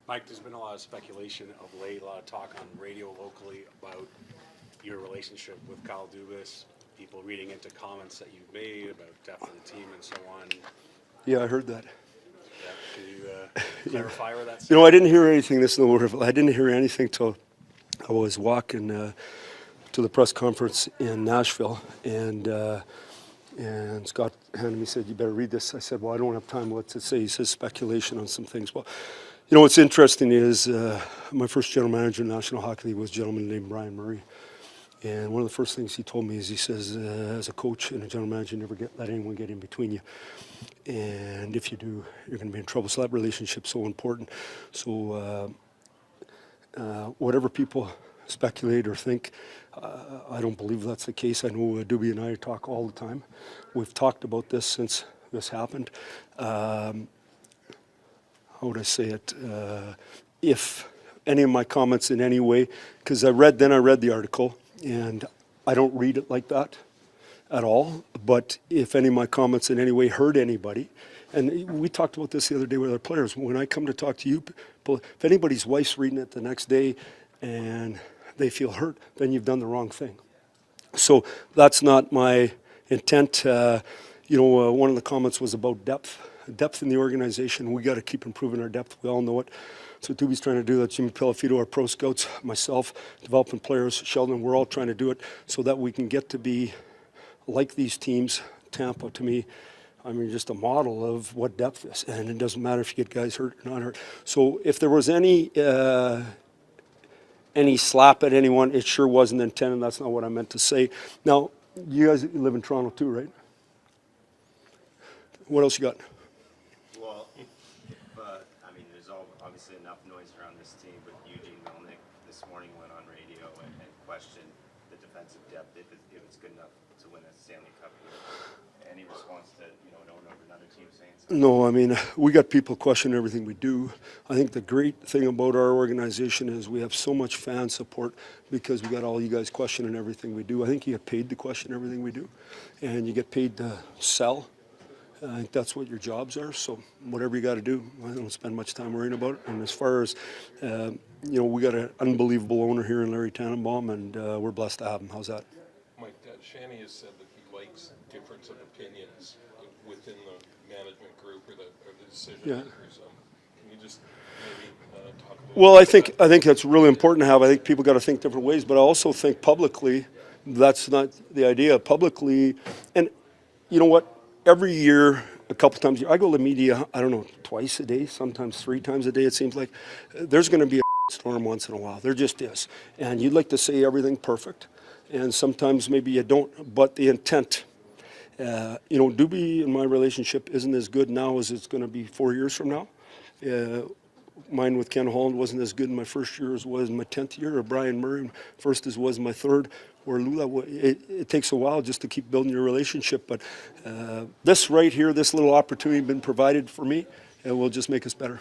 Mike, there's been a lot of speculation of late, a lot of talk on radio locally about your relationship with Kyle Dubas, people reading into comments that you've made about depth of the team and so on. Yeah, I heard that. Yeah, can you clarify where that's? I didn't hear anything. I didn't hear anything till I was walking to the press conference in Nashville, and Scott handed me, said, "You better read this." I said, "Well, I don't have time. What's it say?" He says, "Speculation on some things." Well, what's interesting is my first general manager in National Hockey League was a gentleman named Brian Murray. And one of the first things he told me is, he says, as a coach and a general manager, never let anyone get in between you. And if you do, you're going to be in trouble. So that relationship's so important. So whatever people speculate or think, I don't believe that's the case. I know Doobie and I talk all the time. We've talked about this since this happened. How would I say it? If any of my comments in any way, because I read the article, and I don't read it like that at all, but if any of my comments in any way hurt anybody, and we talked about this the other day with our players, when I come to talk to you, if anybody's wife's reading it the next day and they feel hurt, then you've done the wrong thing. So that's not my intent. One of the comments was about depth in the organization. We got to keep improving our depth. We all know it. So Doobie's trying to do that. Jimmy Pelafito, our pro scouts, myself, development players, Sheldon, we're all trying to do it so that we can get to be like these teams. Tampa, to me, just a model of what depth is. And it doesn't matter if you get guys hurt or not hurt. So if there was any slap at anyone, it sure wasn't intended. That's not what I meant to say. Now, you guys live in Toronto too, right? What else you got? Well, there's obviously enough noise around this team, but Eugene Melnick this morning went on radio and questioned the defensive depth if it's good enough to win a Stanley Cup. Any response to, another team saying something? No, we got people questioning everything we do. I think the great thing about our organization is we have so much fan support because we got all you guys questioning everything we do. I think you get paid to question everything we do, and you get paid to sell. I think that's what your jobs are. So whatever you got to do, I don't spend much time worrying about it. And as far as, we got an unbelievable owner here in Larry Tannenbaum, and we're blessed to have him. How's that? Mike, Shanny has said that he likes difference of opinions within the management group or the decision makers. Can you just maybe talk about that? Well, I think that's really important to have. I think people got to think different ways, but I also think publicly, that's not the idea. Publicly, and you know what? Every year, a couple times a year, I go to the media, I don't know, twice a day, sometimes 3 times a day, it seems like. There's going to be a storm once in a while. There just is. And you'd like to say everything perfect, and sometimes maybe you don't, but the intent. Doobie and my relationship isn't as good now as it's going to be 4 years from now. Mine with Ken Holland wasn't as good in my first year as was in my 10th year, or Brian Murray first as was my third, or Lula. It takes a while just to keep building your relationship, but this right here, this little opportunity been provided for me, will just make us better.